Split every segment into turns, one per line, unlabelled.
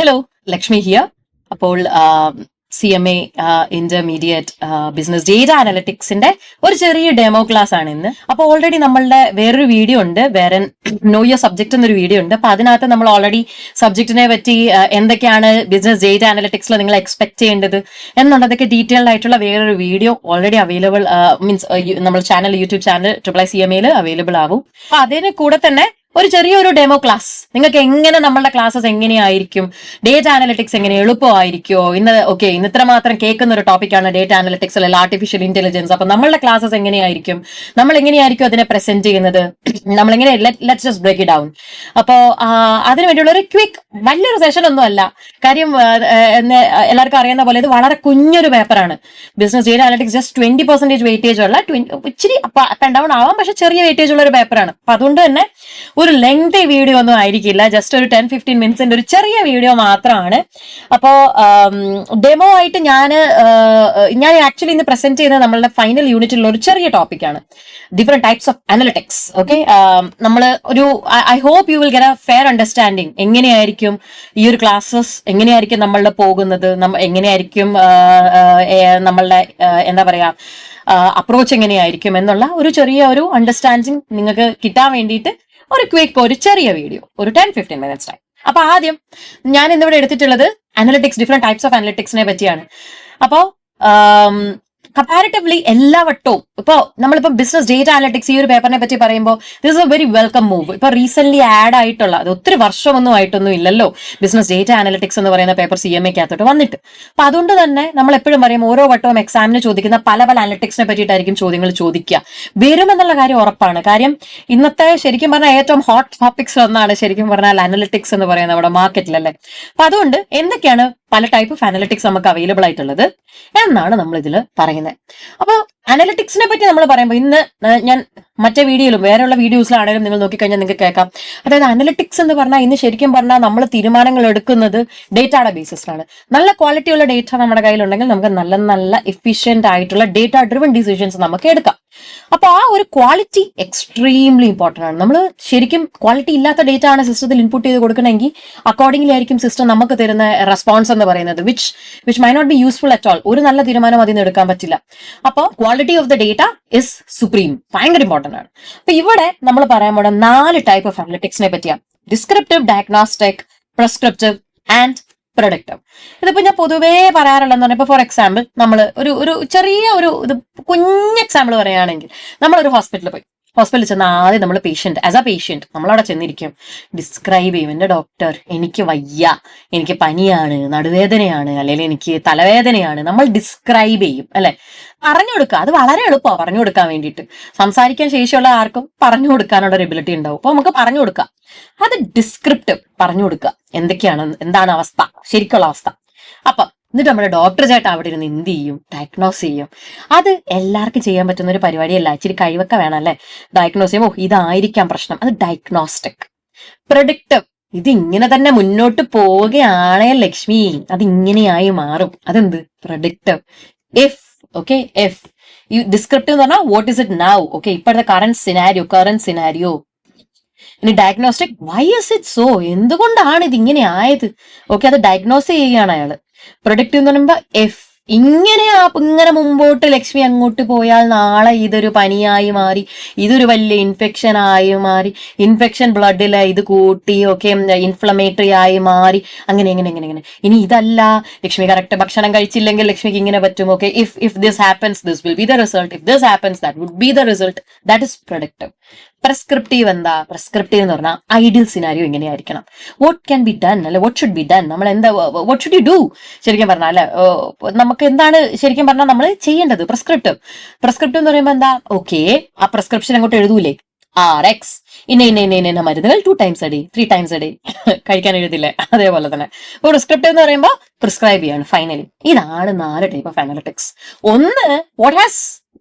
Hello, Lakshmi here. അപ്പോൾ CMA intermediate business data അനലിറ്റിക്സിന്റെ ഒരു ചെറിയ ഡെമോ ക്ലാസ് ആണ് ഇന്ന്. അപ്പോൾ ഓൾറെഡി നമ്മളുടെ വേറൊരു വീഡിയോ ഉണ്ട്, വേറെ നോ യുവർ സബ്ജക്ട് എന്നൊരു വീഡിയോ ഉണ്ട്. അപ്പൊ അതിനകത്ത് നമ്മൾ ഓൾറെഡി സബ്ജക്റ്റിനെ പറ്റി എന്തൊക്കെയാണ് ബിസിനസ് ഡേറ്റ അനലിറ്റിക്സിൽ നിങ്ങൾ എക്സ്പെക്ട് ചെയ്യേണ്ടത് എന്നുള്ളതൊക്കെ ഡീറ്റെയിൽഡ് ആയിട്ടുള്ള വേറൊരു വീഡിയോ ഓൾറെഡി അവൈലബിൾ, മീൻസ് നമ്മൾ channel, YouTube channel CMA available ആവും. അപ്പൊ അതിന് കൂടെ തന്നെ ഒരു ചെറിയൊരു ഡെമോ ക്ലാസ്, നിങ്ങൾക്ക് എങ്ങനെ നമ്മളുടെ ക്ലാസ്സസ് എങ്ങനെയായിരിക്കും, ഡേറ്റ അനലിറ്റിക്സ് എങ്ങനെ എളുപ്പമായിരിക്കുമോ ഇന്ന്. ഇന്ന് ഇത്ര മാത്രം കേൾക്കുന്ന ഒരു ടോപ്പിക്കാണ് ഡേറ്റ അനലിറ്റിക്സ് അല്ലെങ്കിൽ ആർട്ടിഫിഷ്യൽ ഇന്റലിജൻസ്. അപ്പൊ നമ്മളുടെ ക്ലാസ്സസ് എങ്ങനെയായിരിക്കും, നമ്മൾ എങ്ങനെയായിരിക്കും അതിനെ പ്രസന്റ് ചെയ്യുന്നത്, നമ്മളെങ്ങനെ let's just break it down. അപ്പോ അതിനു വേണ്ടിയുള്ള ഒരു ക്വിക്ക്, വലിയൊരു സെഷൻ ഒന്നും അല്ല. കാര്യം എല്ലാവർക്കും അറിയുന്ന പോലെ ഇത് വളരെ കുഞ്ഞൊരു പേപ്പറാണ്. Business data analytics just 20% weightage ഉള്ള, ഇച്ചിരി അപ്പ് ആൻഡ് ഡൗൺ ആവാം, പക്ഷെ ചെറിയ വെയിറ്റേജ് ഉള്ള ഒരു പേപ്പറാണ്. അപ്പൊ അതുകൊണ്ട് തന്നെ ഒരു ലെങ്തി വീഡിയോ ഒന്നും ആയിരിക്കില്ല, ജസ്റ്റ് ഒരു 10-15 മിനിറ്റ്സിന്റെ ഒരു ചെറിയ വീഡിയോ മാത്രമാണ്. അപ്പോ ഡെമോ ആയിട്ട് ഞാൻ ആക്ച്വലി ഇന്ന് പ്രസന്റ് ചെയ്യുന്നത് നമ്മളുടെ ഫൈനൽ യൂണിറ്റിലുള്ള ഒരു ചെറിയ ടോപ്പിക്കാണ്, different types of analytics. Okay, നമ്മൾ ഒരു I hope you will get a fair understanding എങ്ങനെയായിരിക്കും ഈ ഒരു ക്ലാസ്സസ്, എങ്ങനെയായിരിക്കും നമ്മളുടെ പോകുന്നത്, എങ്ങനെയായിരിക്കും നമ്മളുടെ എന്താ പറയാ അപ്രോച്ച് എങ്ങനെയായിരിക്കും എന്നുള്ള ഒരു ചെറിയ ഒരു അണ്ടർസ്റ്റാൻഡിങ് നിങ്ങൾക്ക് കിട്ടാൻ വേണ്ടിയിട്ട് ഒരു ക്വിക്ക്, ഒരു ചെറിയ വീഡിയോ, ഒരു 10-15 മിനിറ്റ്സ് ടൈം. അപ്പൊ ആദ്യം ഞാൻ ഇന്നിവിടെ എടുത്തിട്ടുള്ളത് അനലിറ്റിക്സ്, ഡിഫറെന്റ് ടൈപ്സ് ഓഫ് അനലിറ്റിക്സിനെ പറ്റിയാണ്. അപ്പോ കമ്പാരിറ്റീവ്ലി എല്ലാ വട്ടവും നമ്മളിപ്പോ ബിസിനസ് ഡേറ്റ അനലിറ്റിക്സ് ഈ ഒരു പേപ്പറിനെ പറ്റി പറയുമ്പോൾ this is A very welcome move. ഇപ്പൊ റീസെന്റ് ആഡ് ആയിട്ടുള്ള, അത് ഒത്തിരി വർഷമൊന്നും ആയിട്ടൊന്നും ഇല്ലല്ലോ ബിസിനസ് ഡേറ്റ അനലിറ്റിക്സ് എന്ന് പറയുന്ന പേപ്പർ CMAക്കകത്തോട്ട് വന്നിട്ട്. അപ്പൊ അതുകൊണ്ട് തന്നെ നമ്മൾ എപ്പോഴും പറയും, ഓരോ വട്ടവും എക്സാമിന് ചോദിക്കുന്ന പല പല അനലിറ്റിക്സിനെ പറ്റിയിട്ടായിരിക്കും ചോദ്യങ്ങൾ ചോദിക്കുക. വരുമെന്നുള്ള കാര്യം ഉറപ്പാണ്. കാര്യം ഇന്നത്തെ ശരിക്കും പറഞ്ഞാൽ ഏറ്റവും ഹോട്ട് ടോപ്പിക്സ് ഒന്നാണ് ശരിക്കും പറഞ്ഞാൽ അനലിറ്റിക്സ് എന്ന് പറയുന്നത് നമ്മുടെ മാർക്കറ്റിലല്ലേ. അപ്പൊ അതുകൊണ്ട് എന്തൊക്കെയാണ് പല ടൈപ്പ് ഓഫ് അനലിറ്റിക്സ് നമുക്ക് അവൈലബിൾ ആയിട്ടുള്ളത് എന്നാണ് നമ്മൾ ഇതിൽ പറയുന്നത്. അപ്പൊ അനലിറ്റിക്സിനെ പറ്റി നമ്മൾ പറയുമ്പോൾ ഇന്ന് ഞാൻ മറ്റേ വീഡിയോയിലും വേറെയുള്ള വീഡിയോസിലാണെങ്കിലും നിങ്ങൾ നോക്കിക്കഴിഞ്ഞാൽ നിങ്ങൾക്ക് കേൾക്കാം. അതായത് അനലിറ്റിക്സ് എന്ന് പറഞ്ഞാൽ ഇന്ന് ശരിക്കും പറഞ്ഞാൽ നമ്മൾ തീരുമാനങ്ങൾ എടുക്കുന്നത് ഡേറ്റയുടെ ബേസിസിലാണ്. നല്ല ക്വാളിറ്റിയുള്ള ഡേറ്റ നമ്മുടെ കയ്യിലുണ്ടെങ്കിൽ നമുക്ക് നല്ല നല്ല എഫിഷ്യന്റ് ആയിട്ടുള്ള ഡേറ്റ ഡ്രിവൺ ഡിസിഷൻസ് നമുക്ക് എടുക്കാം. അപ്പൊ ആ ഒരു ക്വാളിറ്റി എക്സ്ട്രീംലി ഇമ്പോർട്ടന്റ് ആണ്. നമ്മൾ ശരിക്കും ക്വാളിറ്റി ഇല്ലാത്ത ഡേറ്റ ആണ് സിസ്റ്റത്തിൽ ഇൻപുട്ട് ചെയ്ത് കൊടുക്കണമെങ്കിൽ അക്കോർഡിംഗ്ലി ആയിരിക്കും സിസ്റ്റം നമുക്ക് തരുന്ന റെസ്പോൺസ് എന്ന് പറയുന്നത്, which may not be useful at all. ഒരു നല്ല തീരുമാനം അതിൽ നിന്ന് എടുക്കാൻ പറ്റില്ല. അപ്പോൾ quality of the data is supreme, ഭയങ്കര ഇമ്പോർട്ടന്റ് ആണ്. അപ്പൊ ഇവിടെ നമ്മൾ പറയാൻ പോണ 4 ടൈപ്പ് ഓഫ് അനലിറ്റിക്സിനെ പറ്റിയാണ്: descriptive, diagnostic, prescriptive and productive. ഇതിപ്പോ ഞാൻ പൊതുവേ പറയാറുള്ളതെന്ന് പറഞ്ഞാൽ, ഇപ്പൊ ഫോർ എക്സാമ്പിൾ നമ്മൾ ഒരു ചെറിയ ഇത് കുഞ്ഞ് എക്സാമ്പിൾ പറയുകയാണെങ്കിൽ, നമ്മളൊരു ഹോസ്പിറ്റലിൽ ചെന്ന് ആദ്യം നമ്മൾ ആസ് എ പേഷ്യന്റ് നമ്മളവിടെ ചെന്നിരിക്കും, ഡിസ്ക്രൈബ് ചെയ്യും, എന്റെ ഡോക്ടർ എനിക്ക് വയ്യ, എനിക്ക് പനിയാണ്, നടുവേദനയാണ്, അല്ലെങ്കിൽ എനിക്ക് തലവേദനയാണ്. നമ്മൾ ഡിസ്ക്രൈബ് ചെയ്യും അല്ലെ, പറഞ്ഞു കൊടുക്കുക. അത് വളരെ എളുപ്പമാണ് പറഞ്ഞു കൊടുക്കാൻ വേണ്ടിയിട്ട്. സംസാരിക്കാൻ ശേഷിയുള്ള ആർക്കും പറഞ്ഞു കൊടുക്കാനുള്ള ഒരു എബിലിറ്റി ഉണ്ടാവും. അപ്പൊ നമുക്ക് പറഞ്ഞു കൊടുക്കാം. അത് ഡിസ്ക്രിപ്റ്റീവ്, പറഞ്ഞു കൊടുക്കുക എന്താണ് അവസ്ഥ, ശരിക്കുള്ള അവസ്ഥ. അപ്പൊ എന്നിട്ട് നമ്മുടെ ഡോക്ടർ ചേട്ടൻ അവിടെ ഇരുന്ന് എന്ത് ചെയ്യും, ഡയഗ്നോസ് ചെയ്യും. അത് എല്ലാവർക്കും ചെയ്യാൻ പറ്റുന്ന ഒരു പരിപാടിയല്ല, ഇച്ചിരി കഴിവൊക്കെ വേണം അല്ലെ. ഡയഗ്നോസ് ചെയ്യുമ്പോൾ ഇതായിരിക്കാം പ്രശ്നം, അത് ഡയഗ്നോസ്റ്റിക്. പ്രൊഡിക്റ്റീവ്, ഇത് ഇങ്ങനെ തന്നെ മുന്നോട്ട് പോവുകയാണേ ലക്ഷ്മി, അത് ഇങ്ങനെയായി മാറും, അതെന്ത്, പ്രൊഡിക്റ്റീവ്. എഫ് ഡിസ്ക്രിപ്റ്റീവ് എന്ന് പറഞ്ഞാൽ വാട്ട് ഇസ് ഇറ്റ് നൗ, ഇപ്പോഴത്തെ കറന്റ് സിനാരിയോ. ഇനി diagnostic, why is it so, എന്തുകൊണ്ടാണ് ഇത് ഇങ്ങനെ ആയത്. അത് ഡയഗ്നോസ് ചെയ്യുകയാണ് അയാള്. പ്രൊഡക്റ്റീവ് എന്ന് പറയുമ്പോ ഇങ്ങനെ മുമ്പോട്ട് ലക്ഷ്മി അങ്ങോട്ട് പോയാൽ നാളെ ഇതൊരു പനിയായി മാറി, ഇതൊരു വലിയ ഇൻഫെക്ഷൻ ആയി മാറി, ഇൻഫെക്ഷൻ ബ്ലഡില് ഇത് കൂട്ടി, ഇൻഫ്ലമേറ്ററി ആയി മാറി, അങ്ങനെ. ഇനി ഇതല്ല, ലക്ഷ്മി കറക്റ്റ് ഭക്ഷണം കഴിച്ചില്ലെങ്കിൽ ലക്ഷ്മിക്ക് ഇങ്ങനെ പറ്റും. If this happens this will be the result, if this happens that would be the result. That is productive. Prescriptive എന്താ? പ്രിസ്ക്രിപ്റ്റീവ് എന്ന് പറഞ്ഞാൽ ഐഡിയൽ സിനാരിയോ ഇങ്ങനെയായിരിക്കണം, വാട്ട് ക്യാൻ ബി ഡൺ അല്ലെ, വാട്ട് ഷുഡ് ബി ഡൺ, നമ്മൾ എന്താ, what should you do ശരിക്കും പറഞ്ഞാൽ അല്ലെ, നമുക്ക് എന്താണ് ശരിക്കും പറഞ്ഞാൽ നമ്മൾ ചെയ്യേണ്ടത്. പ്രിസ്ക്രിപ്റ്റീവ് എന്ന് പറയുമ്പോൾ എന്താ, ആ പ്രിസ്ക്രിപ്ഷൻ അങ്ങോട്ട് എഴുതൂലേ, RX ഇന്ന മരുന്നുകൾ 2 times a day 3 times a day കഴിക്കാൻ എഴുതില്ലേ, അതേപോലെ തന്നെ പ്രിസ്ക്രിപ്റ്റീവ് എന്ന് പറയുമ്പോൾ പ്രിസ്ക്രൈബ് ചെയ്യാണ് ഫൈനലി. ഇതാണ് 4 ടൈപ്പ് ഓഫ് അനലിറ്റിക്സ്. ഒന്ന്, വാട്ട് ഹാസ്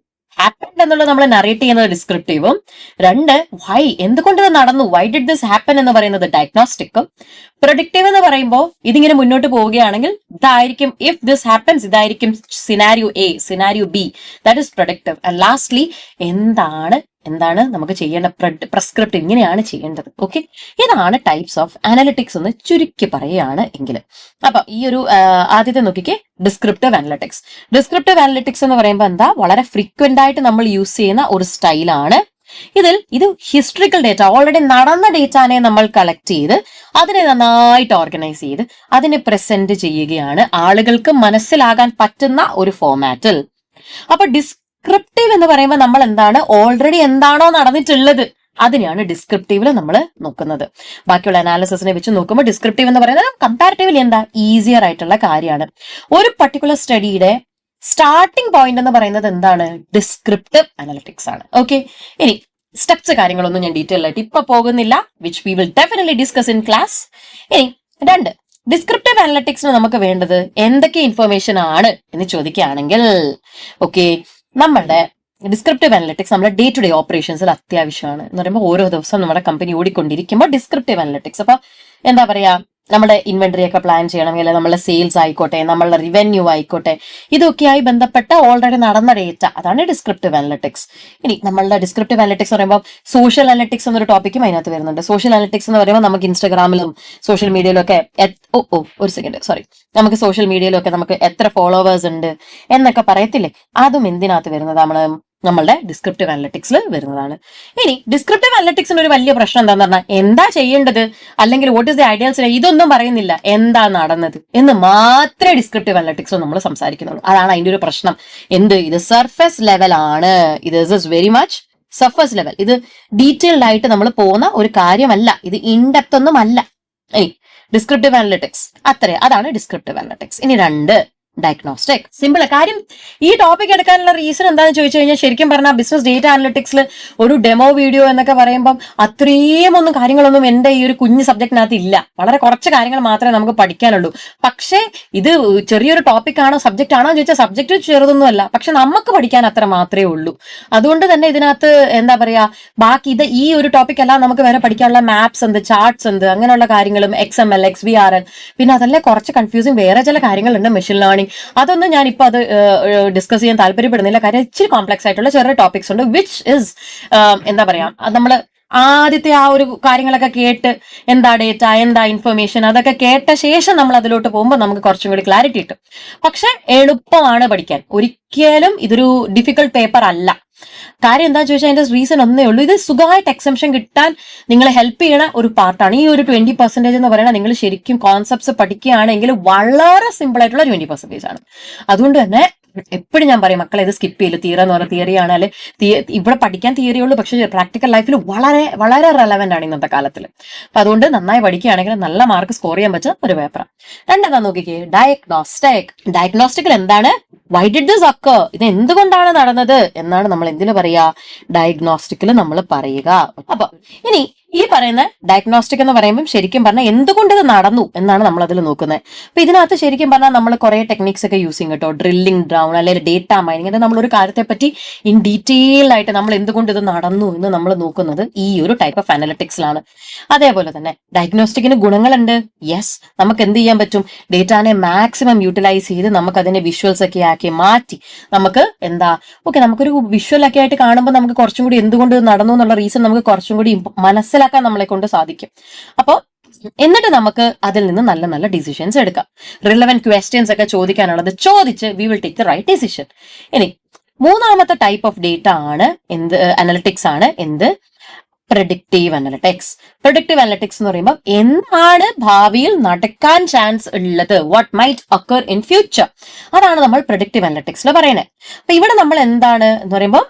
ഹാപ്പൻഡ് എന്നുള്ളത് നമ്മൾ നറേറ്റ് ചെയ്യുന്നത് ഡിസ്ക്രിപ്റ്റീവും. 2, വൈ, എന്തുകൊണ്ട് ഇത് നടന്നു, വൈ ഡിഡ് ദിസ് ഹാപ്പൻ എന്ന് പറയുന്നത് ഡയഗ്നോസ്റ്റിക്കും. പ്രൊഡിക്റ്റീവ് എന്ന് പറയുമ്പോൾ ഇതിങ്ങനെ മുന്നോട്ട് പോവുകയാണെങ്കിൽ ഇതായിരിക്കും, ഇഫ് ദിസ് ഹാപ്പൻസ് ഇതായിരിക്കും scenario A, scenario B, that is predictive. And lastly, എന്താണ് എന്താണ് നമുക്ക് ചെയ്യേണ്ട പ്രിസ്ക്രിപ്റ്റ് ഇങ്ങനെയാണ് ചെയ്യേണ്ടത്. ഓക്കെ, ഇതാണ് ടൈപ്സ് ഓഫ് അനലിറ്റിക്സ് എന്ന് ചുരുക്കി പറയുകയാണ് എങ്കിൽ. അപ്പൊ ഈ ഒരു ആദ്യത്തെ നോക്കിക്കേ, ഡിസ്ക്രിപ്റ്റീവ് അനലിറ്റിക്സ്. ഡിസ്ക്രിപ്റ്റീവ് അനലിറ്റിക്സ് എന്ന് പറയുമ്പോൾ എന്താ, വളരെ ഫ്രീക്വന്റ് ആയിട്ട് നമ്മൾ യൂസ് ചെയ്യുന്ന ഒരു സ്റ്റൈലാണ്. ഇത് ഹിസ്റ്ററിക്കൽ ഡേറ്റ, ഓൾറെഡി നടന്ന ഡേറ്റാനെ നമ്മൾ കളക്ട് ചെയ്ത് അതിനെ നന്നായിട്ട് ഓർഗനൈസ് ചെയ്ത് അതിനെ പ്രസന്റ് ചെയ്യുകയാണ് ആളുകൾക്ക് മനസ്സിലാകാൻ പറ്റുന്ന ഒരു ഫോമാറ്റിൽ. അപ്പൊ ഡിസ്ക്രിപ്റ്റീവ് എന്ന് പറയുമ്പോൾ നമ്മൾ എന്താണ്, ഓൾറെഡി എന്താണോ നടന്നിട്ടുള്ളത് അതിനെയാണ് ഡിസ്ക്രിപ്റ്റീവില് നമ്മൾ നോക്കുന്നത്. ബാക്കിയുള്ള അനാലിസിസിനെ വെച്ച് നോക്കുമ്പോൾ ഡിസ്ക്രിപ്റ്റീവ് എന്ന് പറയുന്നത് കമ്പാരിറ്റീവ്ലി എന്താ, ഈസിയർ ആയിട്ടുള്ള കാര്യമാണ്. ഒരു പർട്ടിക്കുലർ സ്റ്റഡിയുടെ സ്റ്റാർട്ടിംഗ് പോയിന്റ് എന്ന് പറയുന്നത് എന്താണ്, ഡിസ്ക്രിപ്റ്റീവ് അനലിറ്റിക്സ് ആണ്. ഓക്കെ, ഇനി സ്റ്റെപ്സ് കാര്യങ്ങളൊന്നും ഞാൻ ഡീറ്റെയിൽ ആയിട്ട് ഇപ്പൊ പോകുന്നില്ല, which we will definitely discuss in class. ഇനി 2, ഡിസ്ക്രിപ്റ്റീവ് അനലിറ്റിക്സിന് നമുക്ക് വേണ്ടത് എന്തൊക്കെ ഇൻഫർമേഷൻ ആണ് എന്ന് ചോദിക്കുകയാണെങ്കിൽ, ഓക്കെ, നമ്മളുടെ ഡിസ്ക്രിപ്റ്റീവ് അനലിറ്റിക്സ് നമ്മുടെ ഡേ ടു ഡേ ഓപ്പറേഷൻസിൽ അത്യാവശ്യമാണ്. എന്ന് പറയുമ്പോൾ ഓരോ ദിവസം നമ്മുടെ കമ്പനി ഓടിക്കൊണ്ടിരിക്കുമ്പോൾ ഡിസ്ക്രിപ്റ്റീവ് അനലിറ്റിക്സ്, അപ്പൊ എന്താ പറയാ, നമ്മുടെ ഇൻവെന്ററി ഒക്കെ പ്ലാൻ ചെയ്യണമെങ്കിൽ നമ്മളുടെ സെയിൽസ് ആയിക്കോട്ടെ, നമ്മളുടെ റിവന്യൂ ആയിക്കോട്ടെ, ഇതൊക്കെയായി ബന്ധപ്പെട്ട ഓൾറെഡി നടന്ന ഡേറ്റ, അതാണ് ഡിസ്ക്രിപ്റ്റീവ് അനലിറ്റിക്സ്. ഇനി നമ്മളുടെ ഡിസ്ക്രിപ്റ്റീവ് അനലിറ്റിക്സ് എന്ന് പറയുമ്പോൾ സോഷ്യൽ അനലിറ്റിക്സ് എന്നൊരു ടോപ്പിക്കും അതിനകത്ത് വരുന്നുണ്ട്. സോഷ്യൽ അനലിറ്റിക്സ് എന്ന് പറയുമ്പോൾ നമുക്ക് ഇൻസ്റ്റാഗ്രാമിലും സോഷ്യൽ മീഡിയയിലും ഒക്കെ നമുക്ക് സോഷ്യൽ മീഡിയയിലും ഒക്കെ നമുക്ക് എത്ര ഫോളോവേഴ്സ് ഉണ്ട് എന്നൊക്കെ പറയത്തില്ലേ, അതും എന്തിനകത്ത് വരുന്നത്, നമ്മളുടെ ഡിസ്ക്രിപ്റ്റീവ് അനലിറ്റിക്സിൽ വരുന്നതാണ്. ഇനി ഡിസ്ക്രിപ്റ്റീവ് അനലിറ്റിക്സിന് ഒരു വലിയ പ്രശ്നം എന്താന്ന് പറഞ്ഞാൽ, എന്താ ചെയ്യേണ്ടത് അല്ലെങ്കിൽ വാട്ട് ഇസ് ദി ഐഡിയൽസ്, ഇതൊന്നും പറയുന്നില്ല, എന്താ നടന്നത് എന്ന് മാത്രമേ ഡിസ്ക്രിപ്റ്റീവ് അനലിറ്റിക്സിൽ നമ്മൾ സംസാരിക്കുന്നുള്ളൂ. അതാണ് അതിന്റെ ഒരു പ്രശ്നം. ഇത് സർഫസ് ലെവൽ ആണ്, ഇത് is very much surface level. ഇത് ഡീറ്റെയിൽഡ് ആയിട്ട് നമ്മൾ പോകുന്ന ഒരു കാര്യമല്ല, ഇത് ഇൻഡെപ്ത് ഒന്നും അല്ല. ഇനി ഡിസ്ക്രിപ്റ്റീവ് അനലിറ്റിക്സ് അതാണ് ഡിസ്ക്രിപ്റ്റീവ് അനലിറ്റിക്സ്. ഇനി 2, ഡയഗ്നോസ്റ്റിക്. സിമ്പിൾ കാര്യം. ഈ ടോപ്പിക് എടുക്കാനുള്ള റീസൺ എന്താണെന്ന് ചോദിച്ചു കഴിഞ്ഞാൽ, ശരിക്കും പറഞ്ഞാൽ ബിസിനസ് ഡേറ്റ അനലിറ്റിക്സിൽ ഒരു ഡെമോ വീഡിയോ എന്നൊക്കെ പറയുമ്പോൾ അത്രയും ഒന്നും കാര്യങ്ങളൊന്നും എന്റെ ഈ ഒരു കുഞ്ഞു സബ്ജക്റ്റിനകത്ത് ഇല്ല. വളരെ കുറച്ച് കാര്യങ്ങൾ മാത്രമേ നമുക്ക് പഠിക്കാനുള്ളൂ. പക്ഷേ ഇത് ചെറിയൊരു ടോപ്പിക് ആണോ സബ്ജക്റ്റ് ആണോ എന്ന് ചോദിച്ചാൽ സബ്ജക്റ്റ് ചെറുതൊന്നുമല്ല, പക്ഷെ നമുക്ക് പഠിക്കാൻ അത്ര മാത്രമേ ഉള്ളൂ. അതുകൊണ്ട് തന്നെ ഇതിനകത്ത് എന്താ പറയാ, ബാക്കി ഈ ഒരു ടോപ്പിക് അല്ല, നമുക്ക് വേറെ പഠിക്കാനുള്ള മാപ്സ് ഉണ്ട്, ചാർട്ട്സ് ഉണ്ട്, അങ്ങനെയുള്ള കാര്യങ്ങളും, XML, XVRL, പിന്നെ അതല്ലേ കുറച്ച് കൺഫ്യൂസിങ് വേറെ ചില കാര്യങ്ങളുണ്ട്, മെഷീൻ ലേണിംഗ്. അതൊന്നും ഞാൻ ഇപ്പൊ അത് ഡിസ്കസ് ചെയ്യാൻ താല്പര്യപ്പെടുന്നില്ല, കാര്യം ഇച്ചിരി കോംപ്ലക്സ് ആയിട്ടുള്ള ചെറിയ ടോപ്പിക്സ് ഉണ്ട്, വിച്ച് ഇസ് എന്താ പറയാ, നമ്മള് ആദ്യത്തെ ആ ഒരു കാര്യങ്ങളൊക്കെ കേട്ട് എന്താ ഡേറ്റ, എന്താ ഇൻഫർമേഷൻ, അതൊക്കെ കേട്ട ശേഷം നമ്മൾ അതിലോട്ട് പോകുമ്പോൾ നമുക്ക് കുറച്ചും കൂടി ക്ലാരിറ്റി കിട്ടും. പക്ഷെ എളുപ്പമാണ് പഠിക്കാൻ, ഒരിക്കലും ഇതൊരു ഡിഫിക്കൽട്ട് പേപ്പർ അല്ല. കാര്യം എന്താ ചോദിച്ചാൽ അതിന്റെ റീസൺ ഒന്നേ ഉള്ളൂ, ഇത് സുഖമായിട്ട് എക്സംഷൻ കിട്ടാൻ നിങ്ങളെ ഹെൽപ്പ് ചെയ്യണ ഒരു പാർട്ടാണ്. ഈ ഒരു 20% എന്ന് പറയുന്നത് നിങ്ങൾ ശരിക്കും കോൺസെപ്റ്റ്സ് പഠിക്കുകയാണെങ്കിൽ വളരെ സിമ്പിൾ ആയിട്ടുള്ള 20% ആണ്. അതുകൊണ്ട് തന്നെ എപ്പോഴും ഞാൻ പറയും, മക്കളെ ഇത് സ്കിപ്പ് ചെയ്യില്ല. തിയറി എന്ന് പറയുന്ന തിയറിയാണ്, അല്ലെ ഇവിടെ പഠിക്കാൻ തിയറി ഉള്ളൂ, പക്ഷെ പ്രാക്ടിക്കൽ ലൈഫിൽ വളരെ വളരെ റെലവെന്റ് ആണ് ഇന്നത്തെ കാലത്തിൽ. അപ്പൊ അതുകൊണ്ട് നന്നായി പഠിക്കുകയാണെങ്കിൽ നല്ല മാർക്ക് സ്കോർ ചെയ്യാൻ പറ്റുന്ന ഒരു പേപ്പറാണ്. 2 നോക്കിക്കേ, ഡയഗ്നോസ്റ്റിക്. ഡയഗ്നോസ്റ്റിക്കിൽ എന്താണ്, വൈ ഡിഡ് ദിസ് ഒക്കർ, ഇത് എന്തുകൊണ്ടാണ് നടന്നത് എന്നാണ് നമ്മൾ എന്തിനു പറയാ, ഡയഗ്നോസ്റ്റിക്കിൽ നമ്മൾ പറയുക. അപ്പൊ ഇനി ഈ പറയുന്ന ഡയഗ്നോസ്റ്റിക് എന്ന് പറയുമ്പോൾ ശരിക്കും പറഞ്ഞാൽ എന്തുകൊണ്ട് ഇത് നടന്നു എന്നാണ് നമ്മൾ അതിൽ നോക്കുന്നത്. അപ്പൊ ഇതിനകത്ത് ശരിക്കും പറഞ്ഞാൽ നമ്മൾ കുറെ ടെക്നിക്സ് ഒക്കെ യൂസ് ചെയ്യും കേട്ടോ, ഡ്രില്ലിംഗ് ഡൗൺ അല്ലെങ്കിൽ ഡേറ്റ മൈനിങ്. നമ്മൾ ഒരു കാര്യത്തെ പറ്റി ഇൻ ഡീറ്റെയിൽ ആയിട്ട് നമ്മൾ എന്തുകൊണ്ട് ഇത് നടന്നു എന്ന് നമ്മൾ നോക്കുന്നത് ഈ ഒരു ടൈപ്പ് ഓഫ് അനലിറ്റിക്സിലാണ്. അതേപോലെ തന്നെ ഡയഗ്നോസ്റ്റിക്കിന് ഗുണങ്ങളുണ്ട്. യെസ്, നമുക്ക് എന്ത് ചെയ്യാൻ പറ്റും, ഡേറ്റാനെ മാക്സിമം യൂട്ടിലൈസ് ചെയ്ത് നമുക്ക് അതിനെ വിഷ്വൽസ് ഒക്കെ ആക്കി മാറ്റി നമുക്ക് നമുക്കൊരു വിഷ്വൽ ഒക്കെ ആയിട്ട് കാണുമ്പോൾ നമുക്ക് കുറച്ചും കൂടി എന്തുകൊണ്ട് നടന്നു എന്നുള്ള റീസൺ നമുക്ക് കുറച്ചും കൂടി മനസ്സിലാക്കാൻ നമ്മളെ കൊണ്ട് സാധിക്കും. അപ്പോൾ എന്നിട്ട് നമുക്ക് അതിൽ നിന്ന് നല്ല നല്ല ഡിസിഷൻസ് എടുക്കാം. റിലവന്റ് ക്വസ്റ്റ്യൻസ് ഒക്കെ ചോദിക്കാനുള്ളത് ചോദിച്ച് we will take the right decision. ഇനി 3ാമത്തെ ടൈപ്പ് ഓഫ് ഡേറ്റ ആണ് അനലിറ്റിക്സ് ആണ് പ്രഡിക്റ്റീവ് അനലിറ്റിക്സ്. പ്രഡിക്റ്റീവ് അനലിറ്റിക്സ് എന്ന് പറയുമ്പോൾ എന്താണ് ഭാവിയിൽ നടക്കാൻ ചാൻസ് ഉള്ളത്, what might occur in future, അതാണ് നമ്മൾ പ്രഡിക്റ്റീവ് അനലിറ്റിക്സിൽ പറയുന്നത്. അപ്പൊ ഇവിടെ നമ്മൾ എന്താണ് എന്ന് പറയുമ്പോൾ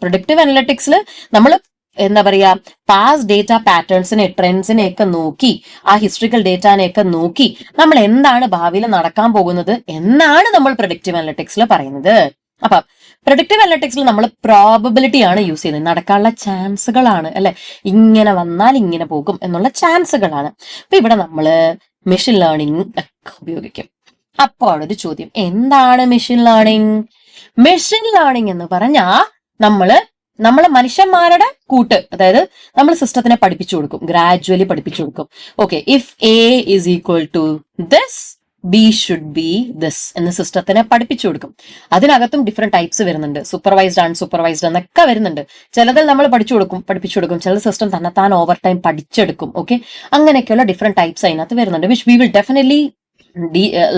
പ്രഡിക്റ്റീവ് അനലിറ്റിക്സിൽ നമ്മൾ എന്താ പറയാ, പാസ്റ്റ് ഡേറ്റ പാറ്റേൺസിനെ, ട്രെൻഡ്സിനെ ഒക്കെ നോക്കി, ആ ഹിസ്റ്ററിക്കൽ ഡേറ്റാനെയൊക്കെ നോക്കി നമ്മൾ എന്താണ് ഭാവിയിൽ നടക്കാൻ പോകുന്നത് എന്നാണ് നമ്മൾ പ്രഡിക്റ്റീവ് അനലിറ്റിക്സിൽ പറയുന്നത്. അപ്പൊ പ്രഡിക്റ്റീവ് അനലിറ്റിക്സിൽ നമ്മൾ പ്രോബബിലിറ്റി ആണ് യൂസ് ചെയ്യുന്നത്, നടക്കാനുള്ള ചാൻസുകളാണ്, അല്ലെ, ഇങ്ങനെ വന്നാൽ ഇങ്ങനെ പോകും എന്നുള്ള ചാൻസുകളാണ്. അപ്പൊ ഇവിടെ നമ്മള് മെഷീൻ ലേണിംഗ് ഒക്കെ ഉപയോഗിക്കും. അപ്പോൾ ഒരു ചോദ്യം, എന്താണ് മെഷീൻ ലേണിംഗ്? മെഷീൻ ലേണിംഗ് എന്ന് പറഞ്ഞാൽ നമ്മളെ മനുഷ്യന്മാരുടെ കൂട്ട്, അതായത് നമ്മൾ സിസ്റ്റത്തിനെ പഠിപ്പിച്ചു കൊടുക്കും, ഗ്രാജുവലി പഠിപ്പിച്ചു കൊടുക്കും. Okay, if a is equal to this b should be this എന്ന് സിസ്റ്റത്തിനെ പഠിപ്പിച്ചു കൊടുക്കും. അതിനകത്തും ഡിഫറെന്റ് ടൈപ്സ് വരുന്നുണ്ട്, സൂപ്പർവൈസ്ഡ് അൺസൂപ്പർവൈസ്ഡ് എന്നൊക്കെ വരുന്നുണ്ട്. ചിലതിൽ നമ്മൾ പഠിപ്പിച്ചു കൊടുക്കും, ചില സിസ്റ്റം തന്നെത്താൻ ഓവർ ടൈം പഠിച്ചെടുക്കും. ഓക്കെ, അങ്ങനെയൊക്കെയുള്ള ഡിഫറെന്റ് ടൈപ്സ് അതിനകത്ത് വരുന്നുണ്ട്, which we will definitely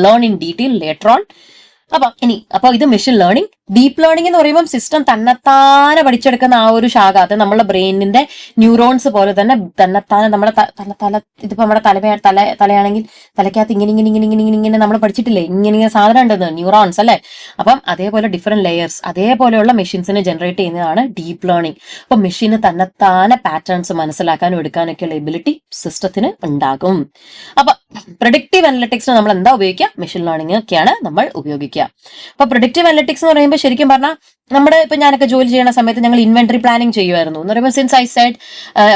learn in detail later on. അപ്പൊ ഇത് മെഷീൻ ലേണിംഗ്. ഡീപ്പ് ലേണിംഗ് എന്ന് പറയുമ്പോൾ സിസ്റ്റം തന്നെത്താനെ പഠിച്ചെടുക്കുന്ന ആ ഒരു ശാഖ, അത് നമ്മുടെ ബ്രെയിനിന്റെ ന്യൂറോൺസ് പോലെ തന്നെ തന്നെത്താനെ നമ്മുടെ ഇതിപ്പോ നമ്മുടെ തലയാണെങ്കിൽ തലയ്ക്കകത്ത് ഇങ്ങനെ നമ്മൾ പഠിച്ചിട്ടില്ലേ, ഇങ്ങനെ സാധനം ഉണ്ടെന്ന്, ന്യൂറോൺസ് അല്ലെ. അപ്പം അതേപോലെ ഡിഫറെന്റ് ലെയേഴ്സ്, അതേപോലെയുള്ള മെഷീൻസിനെ ജനറേറ്റ് ചെയ്യുന്നതാണ് ഡീപ്പ് ലേണിംഗ്. അപ്പൊ മെഷീന് തന്നെത്താനെ പാറ്റേൺസ് മനസ്സിലാക്കാനും എടുക്കാനൊക്കെയുള്ള എബിലിറ്റി സിസ്റ്റത്തിന് ഉണ്ടാകും. അപ്പൊ പ്രഡിക്റ്റീവ് അനലിറ്റിക്സിന് നമ്മൾ എന്താ ഉപയോഗിക്കുക? മെഷീൻ ലേണിംഗ് ഒക്കെയാണ് നമ്മൾ ഉപയോഗിക്കുക. അപ്പൊ പ്രഡിക്റ്റീവ് അനലിറ്റിക്സ് എന്ന് പറയുമ്പോൾ ശരിക്കും പറഞ്ഞാൽ നമ്മുടെ ഇപ്പൊ ഞാനൊക്കെ ജോലി ചെയ്യുന്ന സമയത്ത് ഞങ്ങൾ ഇൻവെന്ററി പ്ലാനിങ് ചെയ്യുമായിരുന്നു എന്ന് പറയുമ്പോൾ, സിൻസ് ഐ സൈഡ്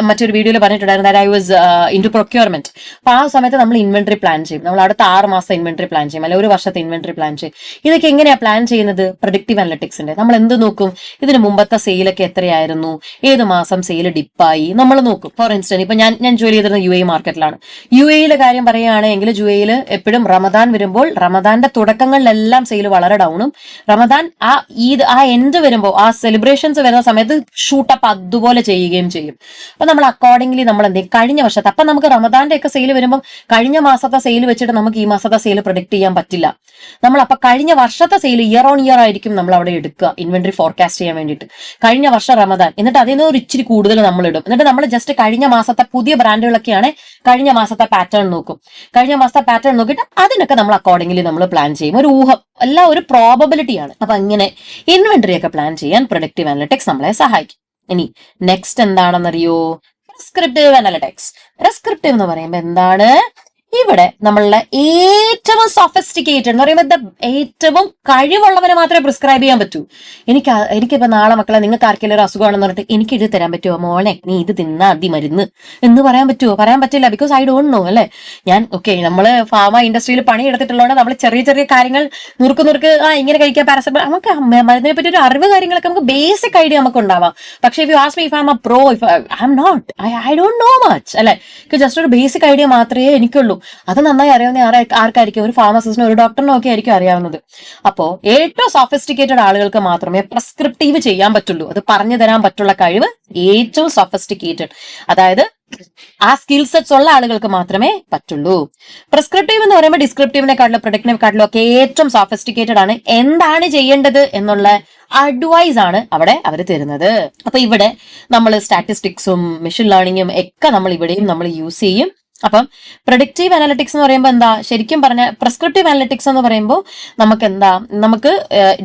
മറ്റൊരു വീഡിയോയിൽ പറഞ്ഞിട്ടുണ്ടായിരുന്നു, ഐ വാസ് ഇൻടു പ്രൊക്യൂർമെന്റ്. അപ്പൊ ആ സമയത്ത് നമ്മൾ ഇൻവെന്ററി പ്ലാൻ ചെയ്യും, നമ്മൾ അടുത്ത 6 മാസം ഇൻവെന്ററി പ്ലാൻ ചെയ്യും, അല്ലെങ്കിൽ 1 വർഷത്തെ ഇൻവെന്ററി പ്ലാൻ ചെയ്യും. ഇതൊക്കെ എങ്ങനെയാ പ്ലാൻ ചെയ്യുന്നത്? പ്രഡിക്റ്റീവ് അനലിറ്റിക്സിന്റെ നമ്മൾ എന്ത് നോക്കും? ഇതിന് മുമ്പത്തെ സെയിലൊക്കെ എത്രയായിരുന്നു, ഏത് മാസം സെയിൽ ഡിപ്പായി നമ്മൾ നോക്കും. ഫോർ ഇൻസ്റ്റൻസ് ഇപ്പൊ ഞാൻ ജോലി ചെയ്തിരുന്ന UAE മാർക്കറ്റിലാണ്. UAEയിലെ കാര്യം പറയുകയാണെങ്കിൽ UAEയിൽ എപ്പോഴും റമദാൻ വരുമ്പോൾ, റമദാന്റെ തുടക്കങ്ങളിലെല്ലാം സെയിൽ വളരെ ഡൗണും, റമദാൻ ആ എൻഡ് വരുമ്പോൾ, ആ സെലിബ്രേഷൻസ് വരുന്ന സമയത്ത് ഷൂട്ടപ്പ് അതുപോലെ ചെയ്യുകയും ചെയ്യും. അപ്പൊ നമ്മൾ അക്കോർഡിംഗ്ലി നമ്മൾ എന്ത് ചെയ്യും? കഴിഞ്ഞ വർഷത്തെ, അപ്പൊ നമുക്ക് റമദാന്റെ ഒക്കെ സെയിൽ വരുമ്പോൾ കഴിഞ്ഞ മാസത്തെ സെയിൽ വെച്ചിട്ട് നമുക്ക് ഈ മാസത്തെ സെയിൽ പ്രൊഡിക്ട് ചെയ്യാൻ പറ്റില്ല. നമ്മൾ അപ്പൊ കഴിഞ്ഞ വർഷത്തെ സെയിൽ ഇയർ ഓൺ ഇയർ ആയിരിക്കും നമ്മൾ അവിടെ എടുക്കുക, ഇൻവെന്ററി ഫോർകാസ്റ്റ് ചെയ്യാൻ വേണ്ടിയിട്ട്. കഴിഞ്ഞ വർഷം റമദാൻ, എന്നിട്ട് അതിൽ നിന്ന് ഒരു ഇച്ചിരി കൂടുതൽ നമ്മൾ ഇടും. എന്നിട്ട് നമ്മൾ ജസ്റ്റ് കഴിഞ്ഞ മാസത്തെ പുതിയ ബ്രാൻഡുകളൊക്കെയാണ് കഴിഞ്ഞ മാസത്തെ പാറ്റേൺ നോക്കും. കഴിഞ്ഞ മാസത്തെ പാറ്റേൺ നോക്കിയിട്ട് അതിനൊക്കെ നമ്മൾ അക്കോർഡിംഗ്ലി നമ്മൾ പ്ലാൻ ചെയ്യും. ഒരു ഊഹം, എല്ലാം ഒരു പ്രോബബിലിറ്റിയാണ്. അപ്പൊ ഇങ്ങനെ ഇൻവെന്ററി ഒക്കെ പ്ലാൻ ചെയ്യാൻ പ്രൊഡക്റ്റീവ് അനലിറ്റിക്സ് നമ്മളെ സഹായിക്കും. ഇനി നെക്സ്റ്റ് എന്താണെന്നറിയോ? Prescriptive analytics. പ്രിസ്ക്രിപ്റ്റീവ് എന്ന് പറയുമ്പോൾ എന്താണ്? ഇവിടെ നമ്മളുടെ ഏറ്റവും സൊഫിസ്റ്റിക്കേറ്റഡ് എന്ന് പറയുമ്പോൾ ഏറ്റവും കഴിവുള്ളവരെ മാത്രമേ പ്രിസ്ക്രൈബ് ചെയ്യാൻ പറ്റൂ. എനിക്കിപ്പോ നാളെ മക്കളെ നിങ്ങൾക്ക് ആർക്കെങ്കിലും ഒരു അസുഖമാണെന്ന് പറഞ്ഞിട്ട് എനിക്ക് ഇത് തരാൻ പറ്റുമോ? മോളെ നീ ഇത് തിന്നാ അതി മരുന്ന് എന്ന് പറയാൻ പറ്റുമോ? പറയാൻ പറ്റില്ല. ബിക്കോസ് ഐ ഡോണ്ട് നോ അല്ലെ. ഞാൻ നമ്മള് ഫാർമ ഇൻഡസ്ട്രിയിൽ പണി എടുത്തിട്ടുള്ളതുകൊണ്ട് നമ്മൾ ചെറിയ ചെറിയ കാര്യങ്ങൾ നുറുക്ക് ഇങ്ങനെ കഴിക്കാൻ പാരസെറ്റമോൾ, നമുക്ക് മരുന്നിനെ പറ്റി ഒരു അറിവ് കാര്യങ്ങളൊക്കെ നമുക്ക് ബേസിക് ഐഡിയ നമുക്ക് ഉണ്ടാവാം. പക്ഷേ if you ask me if I am a pro, if I am not, I don't know much അല്ലെ. ജസ്റ്റ് ഒരു ബേസിക് ഐഡിയ മാത്രമേ എനിക്കുള്ളൂ. അത് നന്നായി അറിയാവുന്ന ആർക്കായിരിക്കും? ഒരു ഫാർമസിസ്റ്റിനോ ഒരു ഡോക്ടറിനോ ഒക്കെ ആയിരിക്കും അറിയാവുന്നത്. അപ്പോ ഏറ്റവും സോഫിസ്റ്റിക്കേറ്റഡ് ആളുകൾക്ക് മാത്രമേ പ്രിസ്ക്രിപ്റ്റീവ് ചെയ്യാൻ പറ്റുള്ളൂ. അത് പറഞ്ഞു തരാൻ പറ്റുള്ള കഴിവ് ഏറ്റവും സോഫിസ്റ്റിക്കേറ്റഡ്, അതായത് ആ സ്കിൽ സെറ്റ്സ് ഉള്ള ആളുകൾക്ക് മാത്രമേ പറ്റുള്ളൂ. പ്രിസ്ക്രിപ്റ്റീവ് എന്ന് പറയുമ്പോൾ ഡിസ്ക്രിപ്റ്റീവിനെക്കാട്ടിലും പ്രൊഡക്റ്റീവിനെക്കാട്ടിലും ഒക്കെ ഏറ്റവും സോഫിസ്റ്റിക്കേറ്റഡ് ആണ്. എന്താണ് ചെയ്യേണ്ടത് എന്നുള്ള അഡ്വൈസ് ആണ് അവിടെ അവർ തരുന്നത്. അപ്പൊ ഇവിടെ നമ്മൾ സ്റ്റാറ്റിസ്റ്റിക്സും മെഷീൻ ലേണിംഗും ഒക്കെ നമ്മൾ ഇവിടെയും നമ്മൾ യൂസ് ചെയ്യും. അപ്പം പ്രൊഡക്റ്റീവ് അനലിറ്റിക്സ് എന്ന് പറയുമ്പോൾ എന്താ? ശരിക്കും പറഞ്ഞാൽ പ്രിസ്ക്രിപ്റ്റീവ് അനലിറ്റിക്സ് എന്ന് പറയുമ്പോൾ നമുക്ക്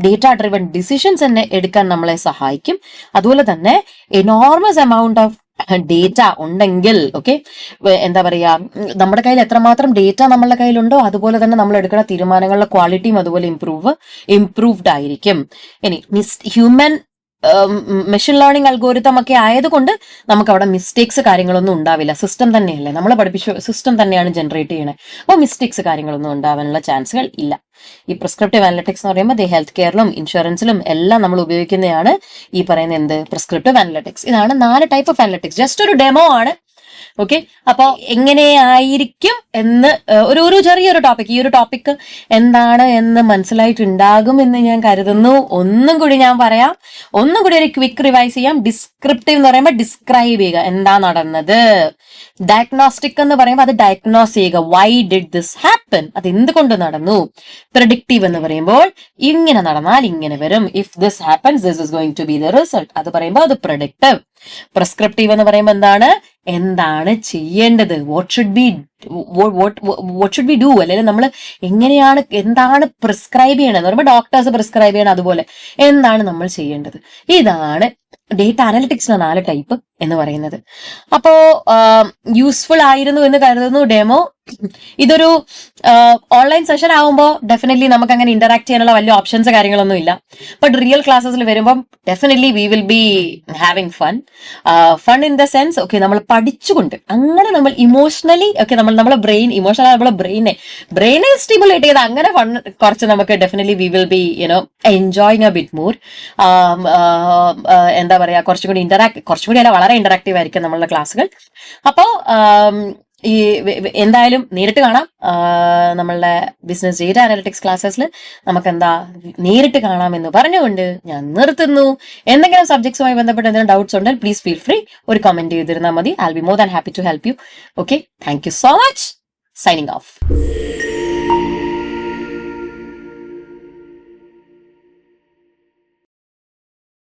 ഡേറ്റ ഡ്രിവൺ ഡിസിഷൻസ് തന്നെ എടുക്കാൻ നമ്മളെ സഹായിക്കും. അതുപോലെ തന്നെ എനോർമസ് എമൗണ്ട് ഓഫ് ഡേറ്റ ഉണ്ടെങ്കിൽ എന്താ പറയാ, നമ്മുടെ കയ്യിൽ എത്രമാത്രം ഡേറ്റ നമ്മളുടെ കയ്യിലുണ്ടോ അതുപോലെ തന്നെ നമ്മൾ എടുക്കുന്ന തീരുമാനങ്ങളുടെ ക്വാളിറ്റിയും അതുപോലെ ഇംപ്രൂവ്ഡ് ആയിരിക്കും. ഇനി ഹ്യൂമൻ മെഷീൻ ലേണിംഗ് അൽഗോരിതം ഒക്കെ ആയതുകൊണ്ട് നമുക്ക് അവിടെ മിസ്റ്റേക്സ് കാര്യങ്ങളൊന്നും ഉണ്ടാവില്ല. സിസ്റ്റം തന്നെയല്ലേ നമ്മളെ പഠിപ്പിച്ച സിസ്റ്റം തന്നെയാണ് ജനറേറ്റ് ചെയ്യണേ. അപ്പോൾ മിസ്റ്റേക്സ് കാര്യങ്ങളൊന്നും ഉണ്ടാവാനുള്ള ചാൻസുകൾ ഇല്ല. ഈ പ്രിസ്ക്രിപ്റ്റീവ് അനലിറ്റിക്സ് എന്ന് പറയുമ്പോൾ ഹെൽത്ത് കെയറിലും ഇൻഷുറൻസിലും എല്ലാം നമ്മൾ ഉപയോഗിക്കുന്നതാണ് ഈ പറയുന്ന പ്രിസ്ക്രിപ്റ്റീവ് അനലിറ്റിക്സ്. ഇതാണ് 4 ടൈപ്പ് ഓഫ് അനലിറ്റിക്സ്. ജസ്റ്റ് ഒരു ഡെമോ ആണ്. അപ്പൊ എങ്ങനെയായിരിക്കും എന്ന് ഒരു ചെറിയൊരു ടോപ്പിക്, ഈ ഒരു ടോപ്പിക് എന്താണ് എന്ന് മനസ്സിലായിട്ടുണ്ടാകും എന്ന് ഞാൻ കരുതുന്നു. ഒന്നും കൂടി ഞാൻ പറയാം, ഒന്നും കൂടി ഒരു ക്വിക്ക് റിവൈസ് ചെയ്യാം. ഡിസ്ക്രിപ്റ്റീവ് എന്ന് പറയുമ്പോൾ ഡിസ്ക്രൈബ് ചെയ്യുക, എന്താ നടന്നത്. ഡയഗ്നോസ്റ്റിക് എന്ന് പറയുമ്പോൾ അത് ഡയഗ്നോസ് ചെയ്യുക, വൈ ഡിഡ് ദിസ് ഹാപ്പൻ, അത് എന്തുകൊണ്ട് നടന്നു. പ്രഡിക്റ്റീവ് എന്ന് പറയുമ്പോൾ ഇങ്ങനെ നടന്നാൽ ഇങ്ങനെ വരും, if this happens this is going to be the result, അത് പറയുമ്പോൾ അത് പ്രഡിക്റ്റീവ്. പ്രിസ്ക്രിപ്റ്റീവ് എന്ന് പറയുമ്പോൾ എന്താണ് ചെയ്യേണ്ടത്, വാട്ട് ഷുഡ് ബി ഡു, അല്ലെങ്കിൽ നമ്മൾ എന്താണ് പ്രിസ്ക്രൈബ് ചെയ്യണത് പറയുമ്പോൾ ഡോക്ടേഴ്സ് പ്രിസ്ക്രൈബ് ചെയ്യണം, അതുപോലെ എന്താണ് നമ്മൾ ചെയ്യേണ്ടത്. ഇതാണ് ഡേറ്റ അനലിറ്റിക്സിന്റെ 4 ടൈപ്പ് എന്ന് പറയുന്നത്. അപ്പോ യൂസ്ഫുൾ ആയിരുന്നു എന്ന് കരുതുന്നു ഡെമോ. ഇതൊരു ഓൺലൈൻ സെഷൻ ആവുമ്പോൾ ഡെഫിനറ്റ്ലി നമുക്ക് അങ്ങനെ ഇന്ററാക്ട് ചെയ്യാനുള്ള വലിയ ഓപ്ഷൻസ് കാര്യങ്ങളൊന്നും ഇല്ല. ബട്ട് റിയൽ ക്ലാസ്സസിൽ വരുമ്പോൾ definitely we will be having fun in the sense നമ്മൾ പഠിച്ചുകൊണ്ട് അങ്ങനെ നമ്മൾ ഇമോഷണലി നമ്മളെ ബ്രെയിനെ സ്റ്റിമുലേറ്റ് ചെയ്ത് അങ്ങനെ ഫൺ കുറച്ച് നമുക്ക് definitely we will be enjoying A bit more. എന്താ പറയാ, കുറച്ചും കൂടി അല്ല വളരെ ഇന്ററാക്റ്റീവ് ആയിരിക്കും നമ്മളുടെ ക്ലാസ്സുകൾ. അപ്പോ ഈ എന്തായാലും നേരിട്ട് കാണാം. നമ്മളുടെ ബിസിനസ് ഡേറ്റ അനലിറ്റിക്സ് ക്ലാസ്സസിൽ നമുക്ക് എന്താ നേരിട്ട് കാണാം എന്ന് പറഞ്ഞുകൊണ്ട് ഞാൻ നിർത്തുന്നു. എന്തെങ്കിലും സബ്ജക്ട്സുമായി ബന്ധപ്പെട്ട് എന്തെങ്കിലും ഡൗട്ട്സ് ഉണ്ടെങ്കിൽ പ്ലീസ് ഫീൽ ഫ്രീ ഒരു കമന്റ് ചെയ്തിരുന്നാൽ മതി. I will be more than happy to help you. Okay, thank you so much. Signing of.